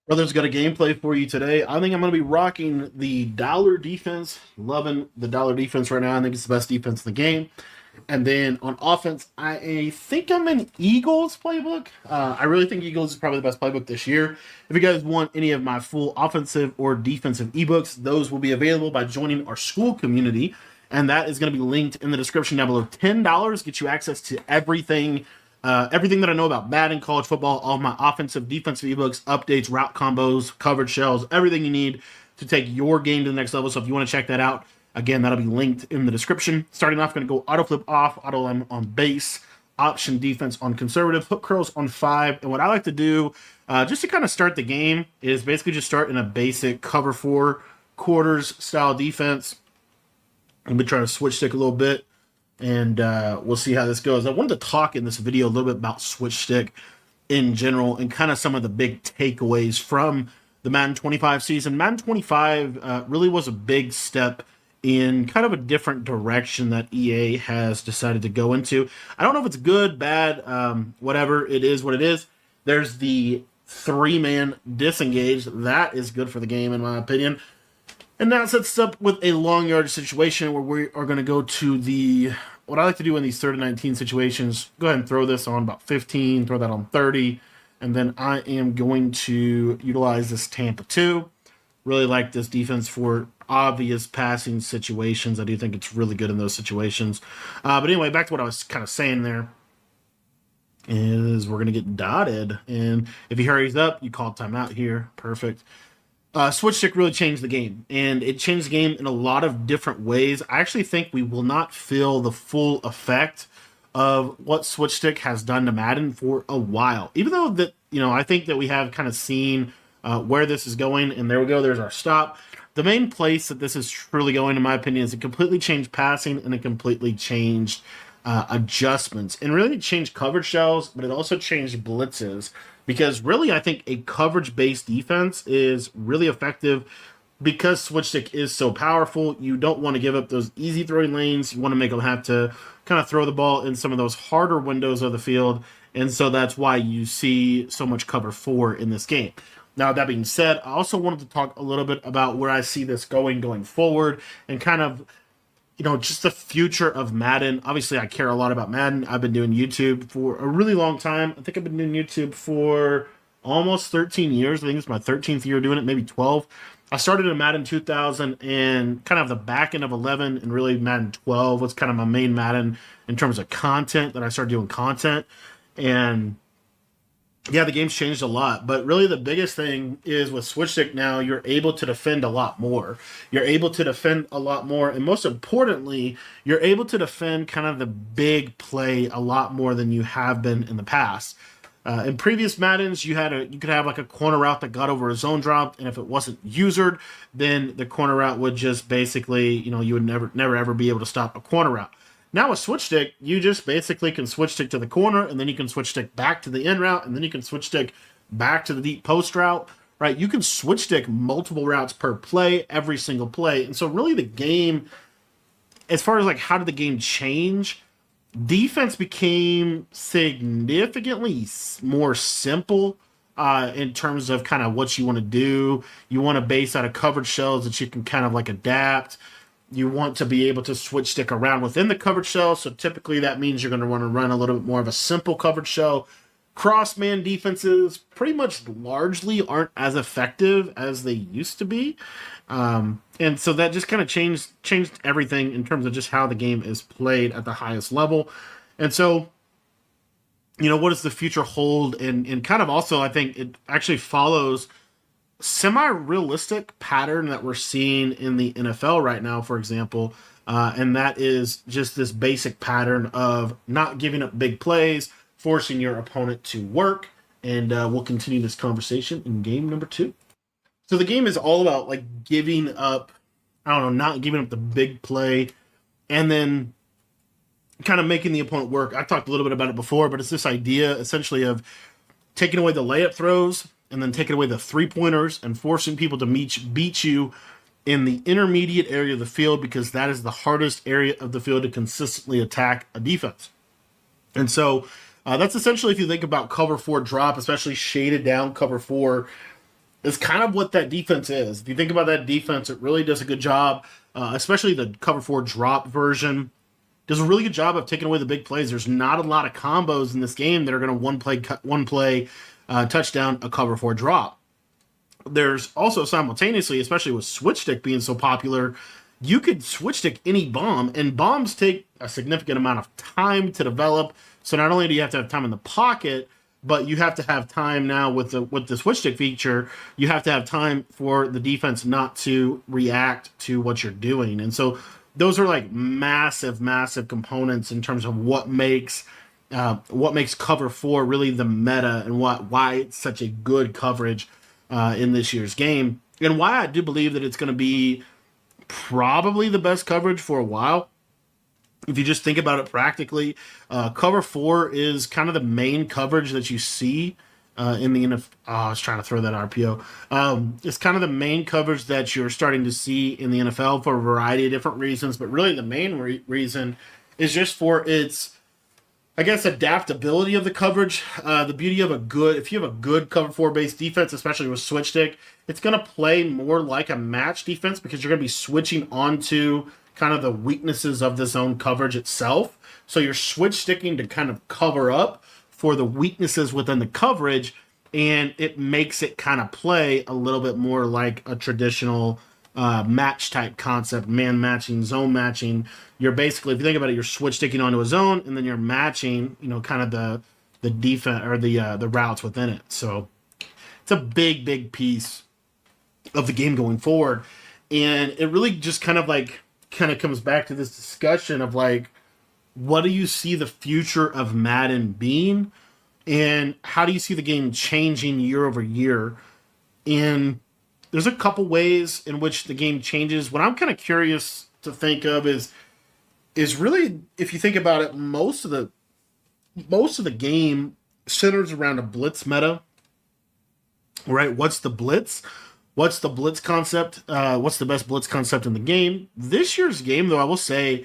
Brothers, got a gameplay for you today. I think I'm going to be rocking the dollar defense. Loving the dollar defense right now. I think it's the best defense in the game. And then on offense, I think I'm in Eagles playbook. I really think Eagles is probably the best playbook this year. If you guys want any of my full offensive or defensive ebooks, those will be available by joining our school community. And that is going to be linked in the description down below. $10 gets you access to everything that I know about Madden, college football, all my offensive, defensive ebooks, updates, route combos, coverage shells, everything you need to take your game to the next level. So if you want to check that out, again, that'll be linked in the description. Starting off, going to go auto flip off, auto limb on base, option defense on conservative, hook curls on 5. And what I like to do, just to kind of start the game, is basically just start in a basic cover 4 quarters style defense. I'm going to try to switch stick a little bit, and we'll see how this goes. I wanted to talk in this video a little bit about switch stick in general and kind of some of the big takeaways from the Madden 25 season. Madden 25 really was a big step in kind of a different direction that EA has decided to go into. I don't know if it's good, bad, whatever. It is what it is. There's the 3-man disengage. That is good for the game, in my opinion. And that sets up with a long yardage situation where we are going to go to what I like to do in these 3rd and 19 situations. Go ahead and throw this on about 15, throw that on 30, and then I am going to utilize this Tampa 2. Really like this defense for obvious passing situations. I do think it's really good in those situations. But anyway, back to what I was kind of saying there is we're going to get dotted. And if he hurries up, you call timeout here. Perfect. Switch stick really changed the game, and it changed the game in a lot of different ways. I actually think we will not feel the full effect of what switch stick has done to Madden for a while. Even though that, I think that we have kind of seen where this is going, and there we go. There's our stop. The main place that this is truly going, in my opinion, is it completely changed passing and it completely changed adjustments, and really changed coverage shells, but it also changed blitzes. Because really, I think a coverage-based defense is really effective because switch stick is so powerful. You don't want to give up those easy throwing lanes. You want to make them have to kind of throw the ball in some of those harder windows of the field. And so that's why you see so much cover 4 in this game. Now, that being said, I also wanted to talk a little bit about where I see this going forward, and kind of just the future of Madden. Obviously, I care a lot about Madden. I've been doing YouTube for a really long time. I think I've been doing YouTube for almost 13 years. I think it's my 13th year doing it, maybe 12. I started in Madden 2000 and kind of the back end of 11, and really Madden 12 was kind of my main Madden in terms of content that I started doing content. And yeah, the game's changed a lot, but really the biggest thing is with switch stick now, you're able to defend a lot more. You're able to defend a lot more, and most importantly, you're able to defend kind of the big play a lot more than you have been in the past. In previous Maddens, you could have like a corner route that got over a zone drop, and if it wasn't usered, then the corner route would just basically, you would never ever be able to stop a corner route. Now with switch stick, you just basically can switch stick to the corner, and then you can switch stick back to the in route, and then you can switch stick back to the deep post route, right? You can switch stick multiple routes per play, every single play. And so really the game, as far as like how did the game change, defense became significantly more simple in terms of kind of what you want to do. You want to base out of coverage shells that you can kind of like adapt. You want to be able to switch stick around within the coverage shell. So typically that means you're going to want to run a little bit more of a simple coverage shell. Cross-man defenses pretty much largely aren't as effective as they used to be. And so that just kind of changed everything in terms of just how the game is played at the highest level. And so, what does the future hold? And kind of also, I think it actually follows semi-realistic pattern that we're seeing in the NFL right now, for example, and that is just this basic pattern of not giving up big plays, forcing your opponent to work, and we'll continue this conversation in game number 2. So the game is all about like giving up, not giving up the big play, and then kind of making the opponent work. I talked a little bit about it before, but it's this idea essentially of taking away the layup throws, and then taking away the 3-pointers and forcing people to beat you in the intermediate area of the field, because that is the hardest area of the field to consistently attack a defense. And so that's essentially, if you think about cover 4 drop, especially shaded down cover 4, is kind of what that defense is. If you think about that defense, it really does a good job, especially the cover four drop version. Does a really good job of taking away the big plays. There's not a lot of combos in this game that are going to one play touchdown, a cover four drop. There's also simultaneously, especially with switch stick being so popular, you could switch stick any bomb, and bombs take a significant amount of time to develop. So not only do you have to have time in the pocket, but you have to have time now with the switch stick feature. You have to have time for the defense not to react to what you're doing, and so those are like massive, massive components in terms of what makes cover four really the meta and why it's such a good coverage in this year's game, and why I do believe that it's going to be probably the best coverage for a while. If you just think about it practically, cover four is kind of the main coverage that you see in the NFL. Oh, I was trying to throw that RPO. It's kind of the main coverage that you're starting to see in the NFL for a variety of different reasons, but really the main reason is just for its, I guess, adaptability of the coverage. The beauty of if you have a good cover four based defense, especially with switch stick, it's going to play more like a match defense because you're going to be switching onto kind of the weaknesses of the zone coverage itself. So you're switch sticking to kind of cover up for the weaknesses within the coverage, and it makes it kind of play a little bit more like a traditional match type concept, man matching, zone matching. You're basically, if you think about it, you're switch sticking onto a zone, and then you're matching, kind of the defense or the routes within it. So it's a big, big piece of the game going forward, and it really just kind of comes back to this discussion of like, what do you see the future of Madden being, and how do you see the game changing year over year? And there's a couple ways in which the game changes. What I'm kind of curious to think of is really, if you think about it, most of the game centers around a blitz meta, right? What's the blitz? What's the blitz concept? What's the best blitz concept in the game? This year's game, though, I will say,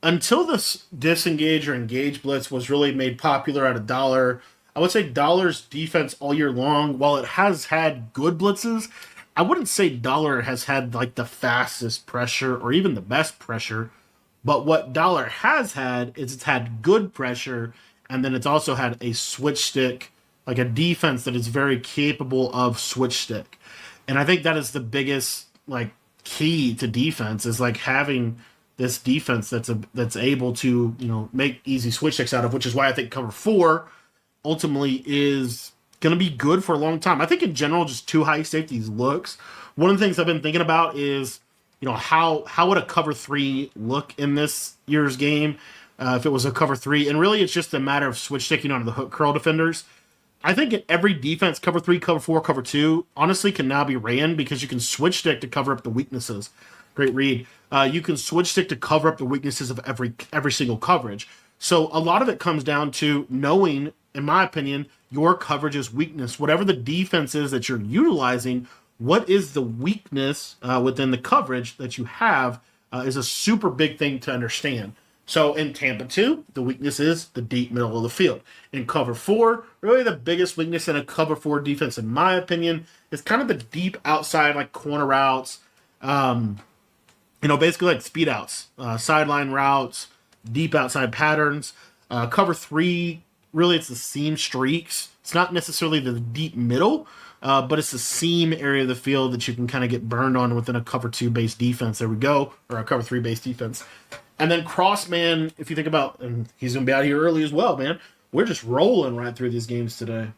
until this disengage or engage blitz was really made popular at $1, I would say Dollar's defense all year long, while it has had good blitzes, I wouldn't say Dollar has had like the fastest pressure or even the best pressure. But what Dollar has had is it's had good pressure, and then it's also had a switch stick, like a defense that is very capable of switch stick. And I think that is the biggest like key to defense, is like having this defense that's able to make easy switch sticks out of, which is why I think cover four ultimately is going to be good for a long time. I think in general, just two high safeties looks. One of the things I've been thinking about is how would a cover three look in this year's game if it was a cover three, and really it's just a matter of switch sticking onto the hook curl defenders. I think in every defense, cover three, cover four, cover two, honestly can now be ran because you can switch stick to cover up the weaknesses. Great read. You can switch stick to cover up the weaknesses of every single coverage. So a lot of it comes down to knowing, in my opinion, your coverage's weakness. Whatever the defense is that you're utilizing, what is the weakness within the coverage that you have is a super big thing to understand. So in Tampa 2, the weakness is the deep middle of the field. In cover 4, really the biggest weakness in a cover 4 defense, in my opinion, is kind of the deep outside, like corner routes, basically like speed outs, sideline routes, deep outside patterns. Cover 3, really it's the seam streaks. It's not necessarily the deep middle, but it's the seam area of the field that you can kind of get burned on within a cover 2 based defense. There we go, or a cover 3 based defense. And then Crossman, if you think about, and he's going to be out here early as well, man. We're just rolling right through these games today.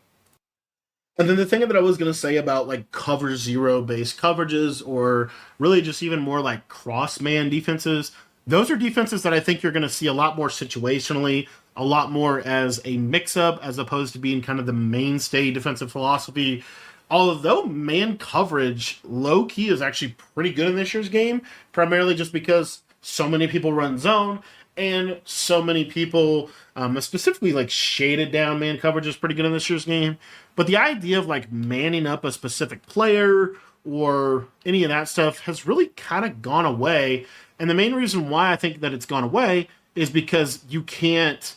And then the thing that I was going to say about like cover 0 based coverages, or really just even more like Crossman defenses, those are defenses that I think you're going to see a lot more situationally, a lot more as a mix-up, as opposed to being kind of the mainstay defensive philosophy. Although man coverage, low-key, is actually pretty good in this year's game, primarily just because so many people run zone, and so many people, specifically like shaded down man coverage is pretty good in this year's game. But the idea of like manning up a specific player or any of that stuff has really kind of gone away. And the main reason why I think that it's gone away is because you can't,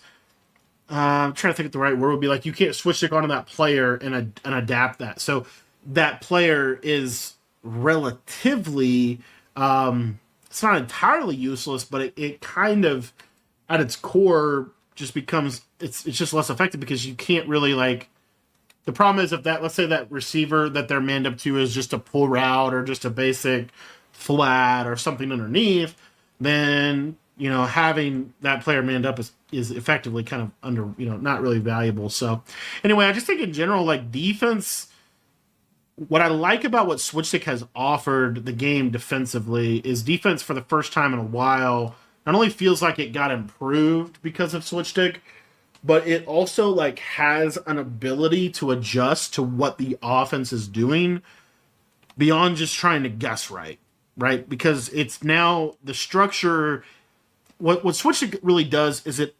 I'm trying to think of the right word would be, like you can't switch stick onto that player and adapt that. So that player is relatively, it's not entirely useless, but it kind of, at its core, just becomes, it's just less effective because you can't really like, the problem is if that, let's say that receiver that they're manned up to is just a pull route or just a basic flat or something underneath, then, you know, having that player manned up is effectively kind of under, you know, not really valuable. So anyway, I just think in general, like defense, what I like about what Switchstick has offered the game defensively is defense for the first time in a while not only feels like it got improved because of Switchstick, but it also like has an ability to adjust to what the offense is doing beyond just trying to guess right? Because it's now the structure. What Switchstick really does is it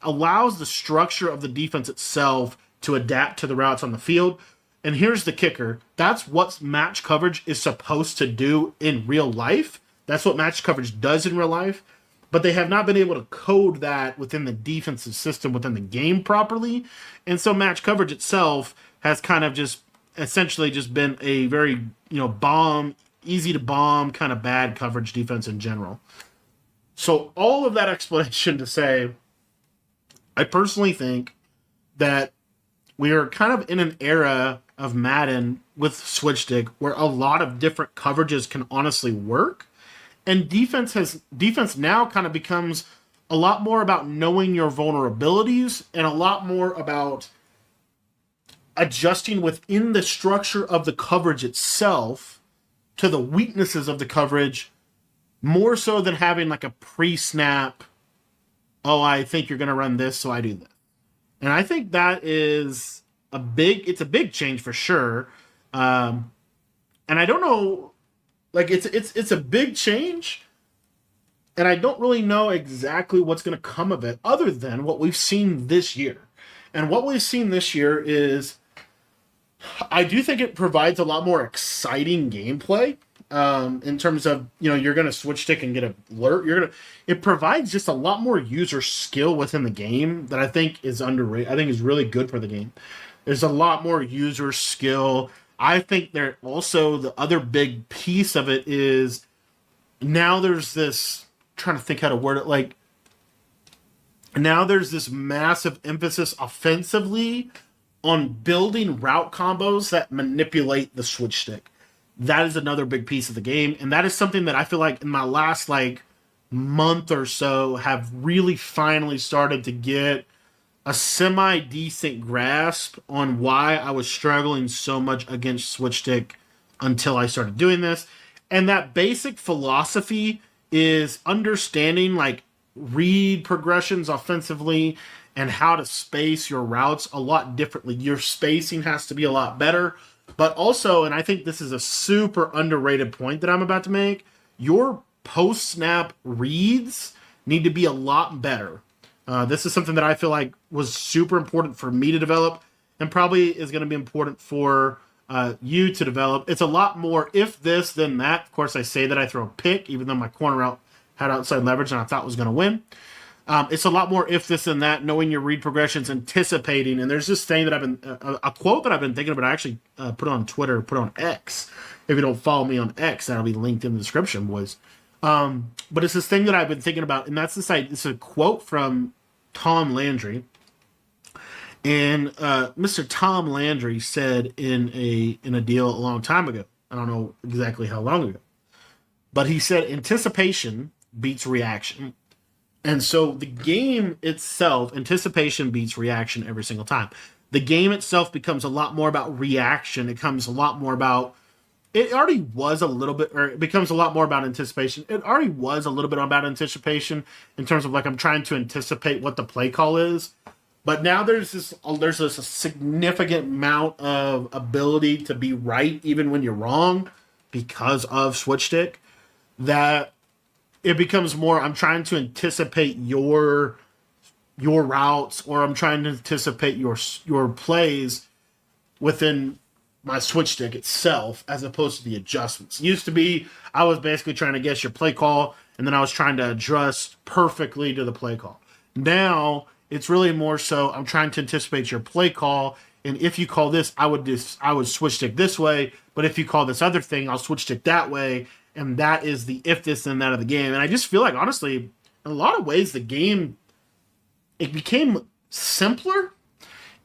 allows the structure of the defense itself to adapt to the routes on the field. And here's the kicker. That's what match coverage is supposed to do in real life. That's what match coverage does in real life. But they have not been able to code that within the defensive system within the game properly. And so match coverage itself has kind of just essentially just been a very, you know, easy to bomb kind of bad coverage defense in general. So all of that explanation to say, I personally think that we are kind of in an era of Madden with Switchstick where a lot of different coverages can honestly work. And defense now kind of becomes a lot more about knowing your vulnerabilities and a lot more about adjusting within the structure of the coverage itself to the weaknesses of the coverage, more so than having like a pre-snap, oh, I think you're going to run this, so I do this. And I think that is it's a big change for sure. And I don't know, like it's a big change, and I don't really know exactly what's going to come of it other than what we've seen this year. And what we've seen this year is, I do think it provides a lot more exciting gameplay. In terms of, you know, you're going to Switchstick and get an alert. It provides just a lot more user skill within the game that I think is underrated. I think is really good for the game. There's a lot more user skill. I think there also, the other big piece of it is now there's this, trying to think how to word it, like now there's this massive emphasis offensively on building route combos that manipulate the Switchstick. That is another big piece of the game, and that is something that I feel like in my last like month or so have really finally started to get a semi-decent grasp on why I was struggling so much against Switchstick until I started doing this. And that basic philosophy is understanding like read progressions offensively and how to space your routes a lot differently. Your spacing has to be a lot better. But also, and I think this is a super underrated point that I'm about to make, your post-snap reads need to be a lot better. This is something that I feel like was super important for me to develop and probably is going to be important for you to develop. It's a lot more if this, then that. Of course, I say that I throw a pick, even though my corner route had outside leverage and I thought was going to win. It's a lot more if this and that, knowing your read progressions, anticipating. And there's this thing that I've been, a quote that I've been thinking about. I actually put on Twitter, put on X. If you don't follow me on X, that'll be linked in the description, boys. But it's this thing that I've been thinking about, and that's this. It's a quote from Tom Landry, and Mr. Tom Landry said in a deal a long time ago. I don't know exactly how long ago, but he said anticipation beats reaction, and so the game itself, anticipation beats reaction every single time. The game itself becomes a lot more about reaction. It becomes a lot more about. It already was a little bit, or it becomes a lot more about anticipation. It already was a little bit about anticipation in terms of like I'm trying to anticipate what the play call is. But now there's this significant amount of ability to be right even when you're wrong because of Switchstick, that it becomes more I'm trying to anticipate your routes, or I'm trying to anticipate your plays within my Switchstick itself, as opposed to the adjustments. It used to be I was basically trying to guess your play call, and then I was trying to adjust perfectly to the play call. Now it's really more so I'm trying to anticipate your play call and if you call this, I would switch stick this way, but if you call this other thing, I'll switch stick that way, and that is the if this and that of the game. And I just feel like honestly, in a lot of ways, the game it became simpler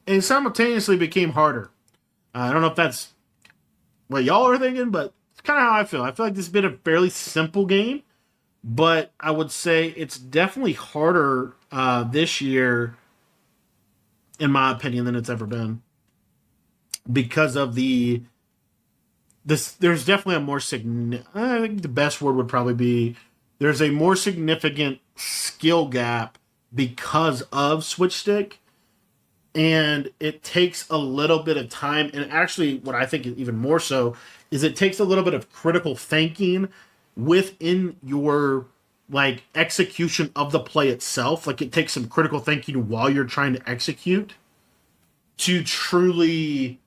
and simultaneously became harder. I don't know if that's what y'all are thinking, but it's kind of how I feel. I feel like this has been a fairly simple game, but I would say it's definitely harder this year, in my opinion, than it's ever been because of this. There's definitely a more I think the best word would probably be there's a more significant skill gap because of switch stick, and it takes a little bit of time. And actually, what I think is even more so is it takes a little bit of critical thinking within your like execution of the play itself. Like it takes some critical thinking while you're trying to execute to truly,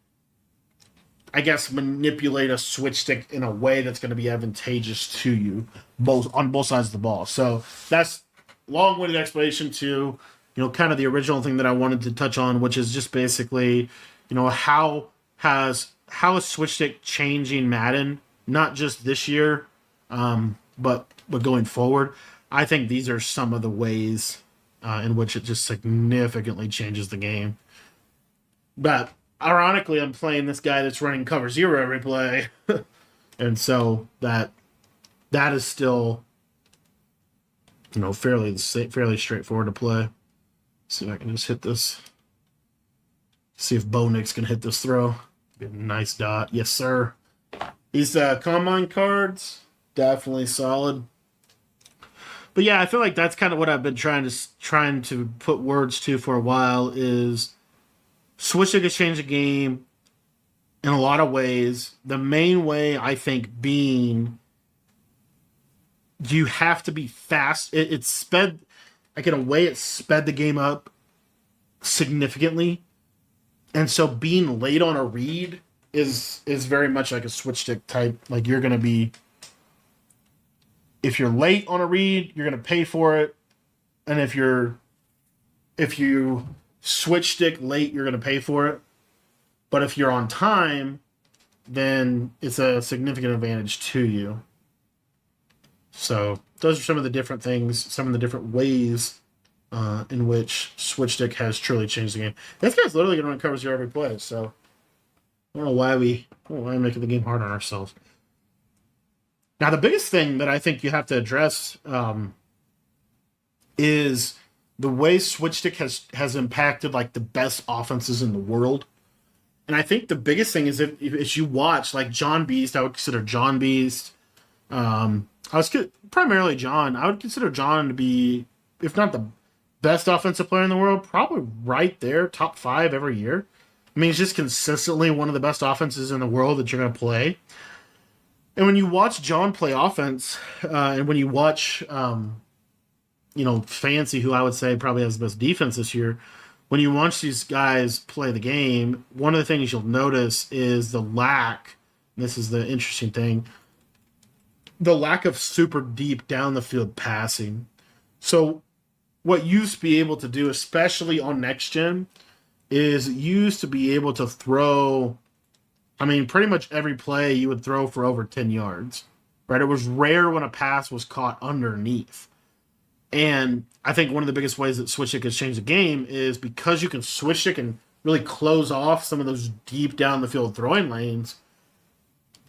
I guess, manipulate a switch stick in a way that's going to be advantageous to you both on both sides of the ball. So that's long-winded explanation to, kind of the original thing that I wanted to touch on, which is just basically, how is switch stick changing Madden, not just this year, but going forward. I think these are some of the ways in which it just significantly changes the game. But ironically, I'm playing this guy that's running cover zero every play, and so that is still, fairly straightforward to play. See if I can just hit this. See if Bo Nix can hit this throw. Be a nice dot. Yes, sir. These combine cards, definitely solid. But yeah, I feel like that's kind of what I've been trying to put words to for a while is switch stick has changed the game in a lot of ways. The main way, I think, being you have to be fast. It's sped, like in a way, it sped the game up significantly. And so being late on a read is very much like a switch stick type. Like you're going to be, if you're late on a read, you're going to pay for it. And if you switch stick late, you're going to pay for it. But if you're on time, then it's a significant advantage to you. So those are some of the different things, some of the different ways in which switch stick has truly changed the game. This guy's literally going to run cover zero every play. So I don't know why I'm making the game hard on ourselves. Now, the biggest thing that I think you have to address is the way switch stick has impacted like the best offenses in the world. And I think the biggest thing is if you watch like John Beast, I would consider John Beast. Primarily John. I would consider John to be, if not the best offensive player in the world, probably right there, top 5 every year. I mean, he's just consistently one of the best offenses in the world that you're going to play. And when you watch John play offense, and when you watch, Fancy, who I would say probably has the best defense this year, when you watch these guys play the game, one of the things you'll notice is the lack, this is the interesting thing, the lack of super deep down the field passing. So what you used to be able to do, especially on next gen, is you used to be able to throw, I mean, pretty much every play you would throw for over 10 yards, right? It was rare when a pass was caught underneath. And I think one of the biggest ways that switch stick has changed the game is because you can switch stick and really close off some of those deep down the field throwing lanes,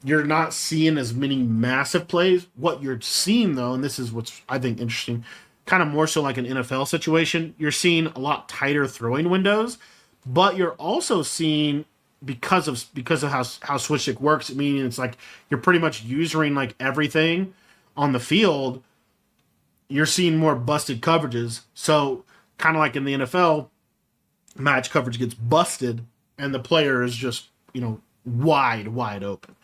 you're not seeing as many massive plays. What you're seeing, though, and this is what's, I think, interesting, kind of more so like an NFL situation, you're seeing a lot tighter throwing windows, but you're also seeing, because of how switch stick works, meaning it's like you're pretty much using like everything on the field, you're seeing more busted coverages. So kind of like in the NFL, match coverage gets busted and the player is just, wide open.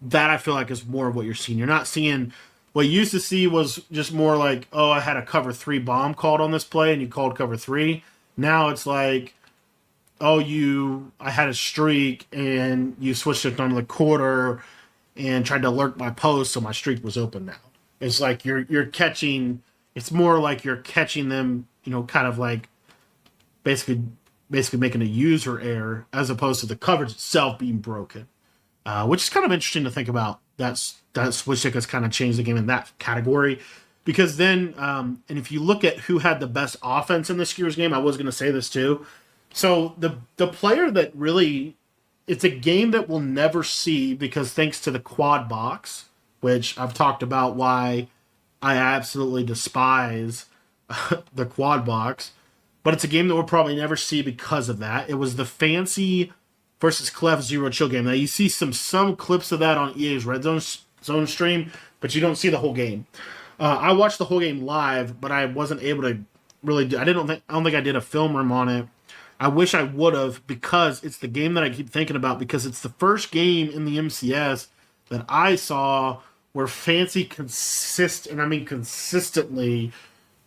That I feel like is more of what you're seeing. You're not seeing, what you used to see was just more like, oh, I had a cover 3 bomb called on this play and you called cover 3. Now it's like, oh, I had a streak and you switched it on the quarter and tried to lurk my post so my streak was open now. It's like you're catching, it's more like you're catching them, kind of like basically basically making a user error as opposed to the coverage itself being broken, which is kind of interesting to think about. That switch stick has kind of changed the game in that category. Because then, and if you look at who had the best offense in this year's game, I was going to say this too. So the player that really, it's a game that we'll never see because thanks to the quad box, which I've talked about why I absolutely despise the quad box, but it's a game that we'll probably never see because of that. It was the Fancy versus Clef Zero Chill game. Now you see some clips of that on EA's Red Zone stream, but you don't see the whole game. I watched the whole game live, but I wasn't able to really do. I don't think I did a film room on it. I wish I would have because it's the game that I keep thinking about because it's the first game in the MCS that I saw where Fancy consistently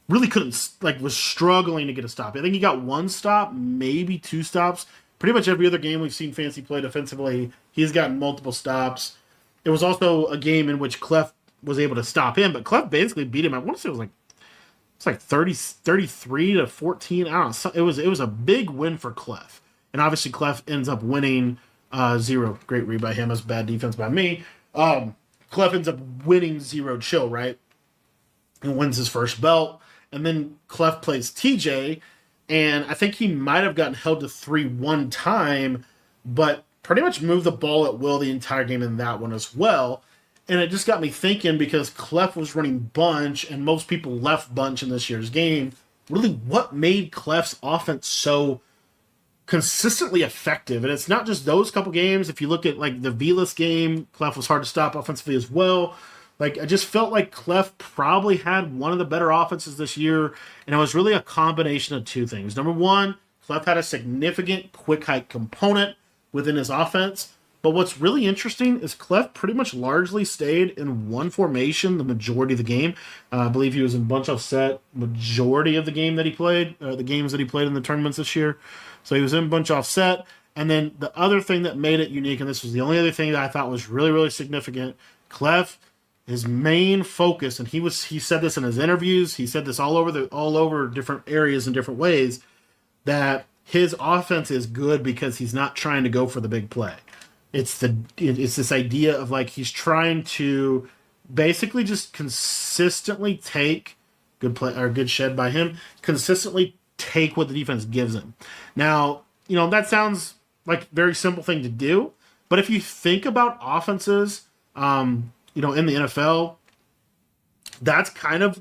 really couldn't, like, was struggling to get a stop. I think he got one stop, maybe two stops. Pretty much every other game we've seen Fancy play defensively, he's gotten multiple stops. It was also a game in which Clef was able to stop him, but Clef basically beat him. I want to say it was like 33 to 14. I don't know. It was a big win for Clef. And obviously Clef ends up winning 0. Great read by him. As bad defense by me. Clef ends up winning 0 chill, right? And wins his first belt. And then Clef plays TJ. And I think he might have gotten held to 3 one time, but pretty much moved the ball at will the entire game in that one as well. And it just got me thinking because Clef was running bunch and most people left bunch in this year's game. Really, what made Clef's offense so consistently effective? And it's not just those couple games. If you look at like the Velas game, Clef was hard to stop offensively as well. Like, I just felt like Clef probably had one of the better offenses this year. And it was really a combination of two things. Number one, Clef had a significant quick hike component within his offense. But what's really interesting is Clef pretty much largely stayed in one formation the majority of the game. I believe he was in bunch offset majority of the game that he played, the games that he played in the tournaments this year. So he was in bunch offset. And then the other thing that made it unique, and this was the only other thing that I thought was really, really significant, Clef, his main focus, and he said this in his interviews, he said this all over different areas in different ways, that his offense is good because he's not trying to go for the big play. It's this idea of like he's trying to basically just consistently take good play or good shed by him, consistently take what the defense gives him. Now, that sounds like a very simple thing to do, but if you think about offenses, in the NFL, that's kind of,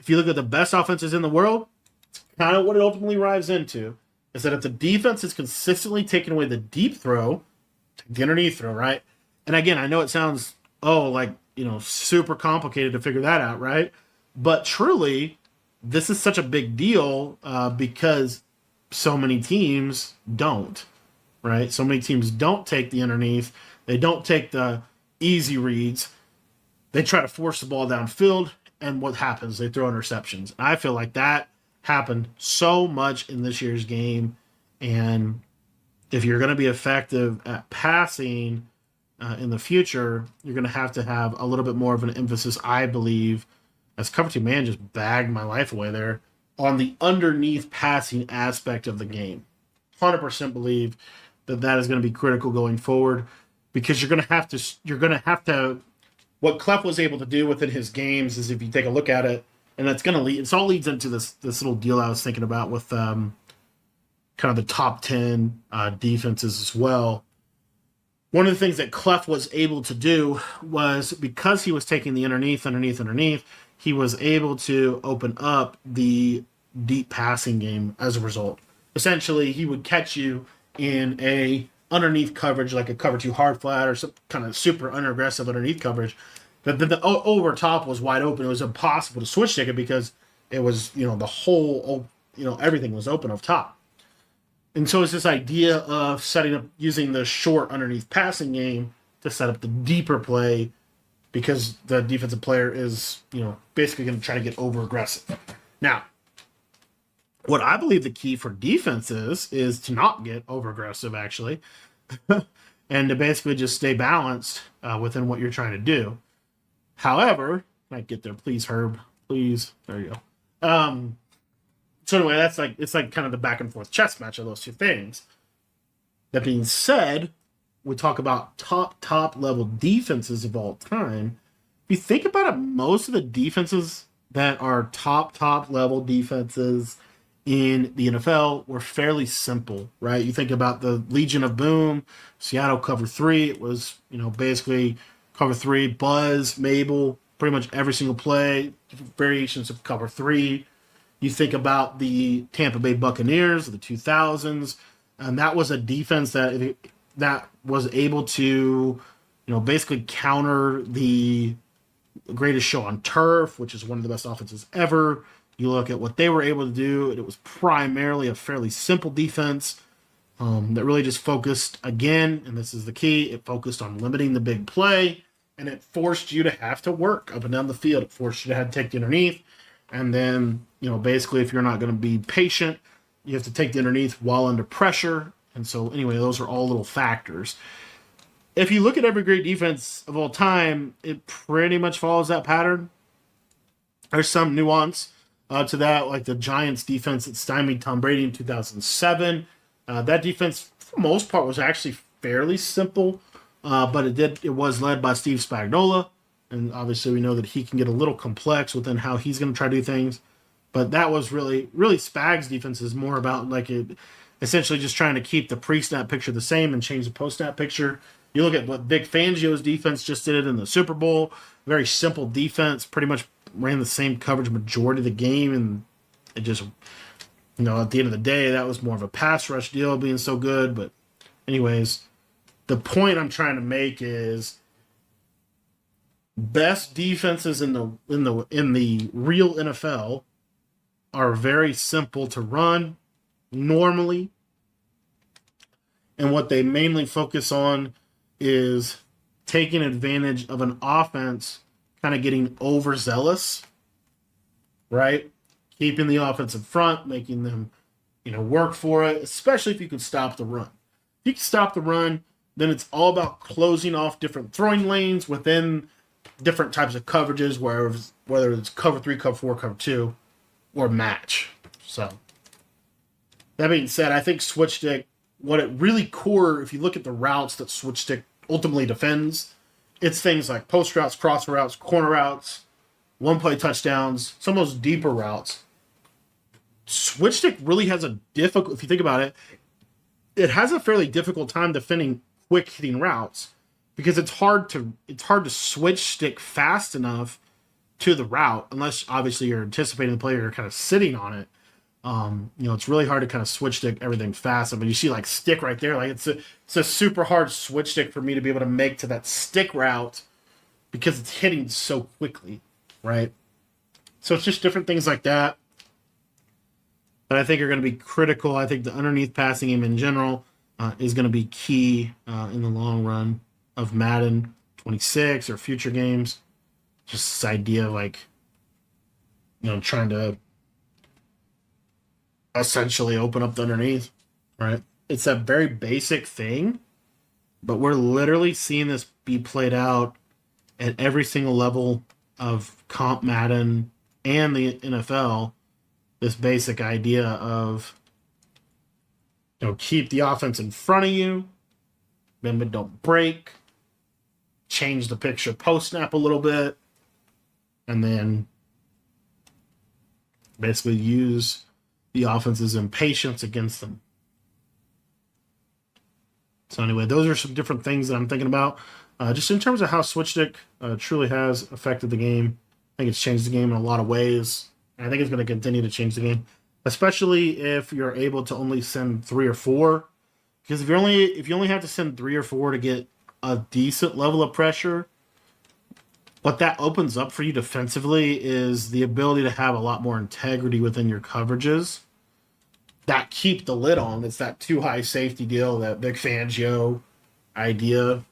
if you look at the best offenses in the world, it's kind of what it ultimately arrives into, is that if the defense is consistently taking away the deep throw, the underneath throw, right? And again, I know it sounds, super complicated to figure that out, right? But truly, this is such a big deal because so many teams don't, right? So many teams don't take the underneath. They don't take the easy reads. They try to force the ball downfield, and what happens? They throw interceptions. I feel like that happened so much in this year's game, and if you're going to be effective at passing in the future, you're going to have a little bit more of an emphasis, I believe, as cover two man just bagged my life away there, on the underneath passing aspect of the game. 100% believe that is going to be critical going forward because you're going to have to, what Clef was able to do within his games is if you take a look at it, and that's going to lead, it all leads into this little deal I was thinking about with kind of the top 10 defenses as well. One of the things that Clef was able to do was because he was taking the underneath, he was able to open up the deep passing game as a result. Essentially, he would catch you in a underneath coverage, like a cover two hard flat or some kind of super unaggressive underneath coverage. But the over top was wide open. It was impossible to switch stick it because it was, the whole, everything was open up top. And so it's this idea of using the short underneath passing game to set up the deeper play because the defensive player is, basically going to try to get over aggressive. Now, what I believe the key for defense is to not get over aggressive, actually, and to basically just stay balanced within what you're trying to do. However, might get there, please, Herb, please. There you go. So anyway, that's like it's like kind of the back and forth chess match of those two things. That being said, we talk about top level defenses of all time. If you think about it, most of the defenses that are top level defenses in the NFL were fairly simple, right? You think about the Legion of Boom, Seattle cover three. It was, basically cover three, Buzz, Mabel, pretty much every single play, variations of cover three. You think about the Tampa Bay Buccaneers of the 2000s, and that was a defense that was able to, basically counter the greatest show on turf, which is one of the best offenses ever. You look at what they were able to do, and it was primarily a fairly simple defense that really just focused, again, and this is the key, it focused on limiting the big play, and it forced you to have to work up and down the field. It forced you to have to take the underneath, and then, basically if you're not going to be patient, you have to take the underneath while under pressure. And so, anyway, those are all little factors. If you look at every great defense of all time, it pretty much follows that pattern. There's some nuance to that, like the Giants defense that stymied Tom Brady in 2007. That defense, for the most part, was actually fairly simple, but it was led by Steve Spagnuolo, and obviously we know that he can get a little complex within how he's going to try to do things. But that was really Spag's defense is more about essentially just trying to keep the pre-snap picture the same and change the post-snap picture. You look at what Vic Fangio's defense just did in the Super Bowl. Very simple defense, pretty much ran the same coverage majority of the game, and it just, at the end of the day, that was more of a pass rush deal being so good. But anyways, the point I'm trying to make is best defenses in the real NFL are very simple to run normally, and what they mainly focus on is taking advantage of an offense kind of getting overzealous, right? Keeping the offense in front, making them, work for it, especially if you can stop the run. If you can stop the run, then it's all about closing off different throwing lanes within different types of coverages, whether it's cover 3, cover 4, cover 2, or match. So, that being said, I think switch stick, what it really core, if you look at the routes that switch stick ultimately defends, it's things like post routes, cross routes, corner routes, one-play touchdowns, some of those deeper routes. Switch stick really has a difficult, if you think about it, it has a fairly difficult time defending quick hitting routes because it's hard to switch stick fast enough to the route unless obviously you're anticipating the play or you're kind of sitting on it. It's really hard to kind of switch stick everything fast. I mean, you see like stick right there, like it's a super hard switch stick for me to be able to make to that stick route because it's hitting so quickly, right? So it's just different things like that that I think are going to be critical. I think the underneath passing game in general is going to be key in the long run of Madden 26 or future games. Just this idea of trying to essentially open up the underneath, right? It's a very basic thing, but we're literally seeing this be played out at every single level of comp Madden and the NFL. This basic idea of, keep the offense in front of you, then don't break, change the picture post-snap a little bit, and then basically use the offense's impatience against them. So anyway, those are some different things that I'm thinking about. Just in terms of how switch stick truly has affected the game. I think it's changed the game in a lot of ways. And I think it's going to continue to change the game, especially if you're able to only send 3 or 4. Because if you only have to send 3 or 4 to get a decent level of pressure, what that opens up for you defensively is the ability to have a lot more integrity within your coverages that keep the lid on. It's that too high safety deal, that Vic Fangio idea.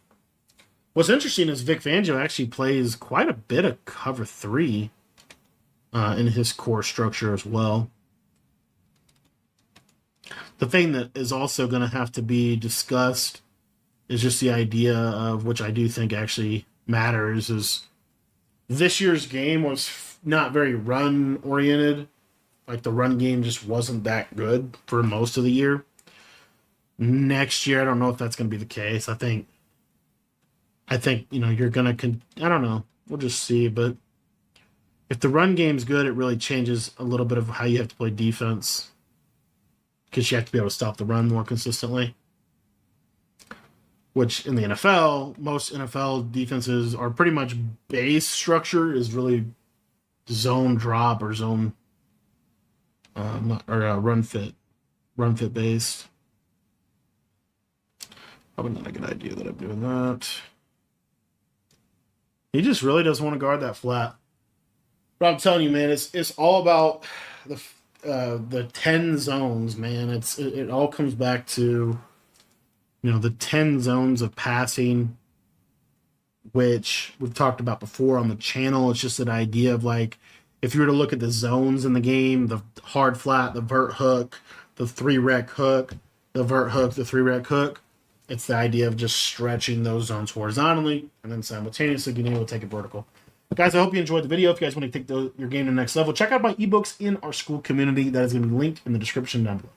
What's interesting is Vic Fangio actually plays quite a bit of cover 3 in his core structure as well. The thing that is also going to have to be discussed is just the idea of, which I do think actually matters, is this year's game was not very run-oriented. Like the run game just wasn't that good for most of the year. Next year, I don't know if that's going to be the case. I think you're going to. I don't know. We'll just see. But if the run game's good, it really changes a little bit of how you have to play defense because you have to be able to stop the run more consistently. Which in the NFL, most NFL defenses are pretty much base structure is really zone drop or zone run fit based. Probably not a good idea that I'm doing that. He just really doesn't want to guard that flat. But I'm telling you, man, it's all about the 10 zones, man. It all comes back to the 10 zones of passing, which we've talked about before on the channel. It's just an idea of like if you were to look at the zones in the game, the hard flat, the vert hook, the 3-rec hook, the vert hook, the 3-rec hook. It's the idea of just stretching those zones horizontally and then simultaneously being able to take it vertical. Guys, I hope you enjoyed the video. If you guys want to take your game to the next level, check out my ebooks in our school community. That is going to be linked in the description down below.